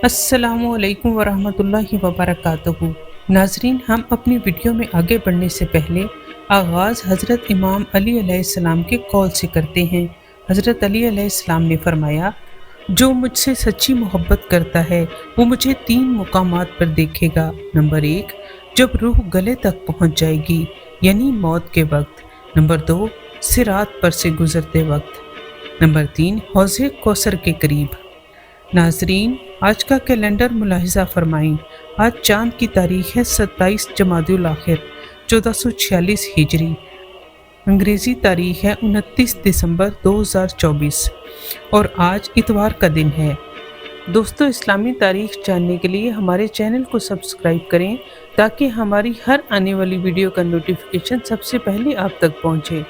السلام علیکم ورحمۃ اللہ وبرکاتہ۔ ناظرین، ہم اپنی ویڈیو میں آگے بڑھنے سے پہلے آغاز حضرت امام علی علیہ السلام کے قول سے کرتے ہیں۔ حضرت علی علیہ السلام نے فرمایا، جو مجھ سے سچی محبت کرتا ہے وہ مجھے 3 مقامات پر دیکھے گا۔ نمبر 1، جب روح گلے تک پہنچ جائے گی یعنی موت کے وقت۔ نمبر 2، صراط پر سے گزرتے وقت۔ نمبر 3، حوض کوثر کے قریب۔ ناظرین، آج کا کیلنڈر ملاحظہ فرمائیں۔ آج چاند کی تاریخ ہے 27 جمادی الاخر 1446 ہجری۔ انگریزی تاریخ ہے 29 دسمبر 2024 اور آج اتوار کا دن ہے۔ دوستو، اسلامی تاریخ جاننے کے لیے ہمارے چینل کو سبسکرائب کریں تاکہ ہماری ہر آنے والی ویڈیو کا نوٹیفیکیشن سب سے پہلے آپ تک پہنچے۔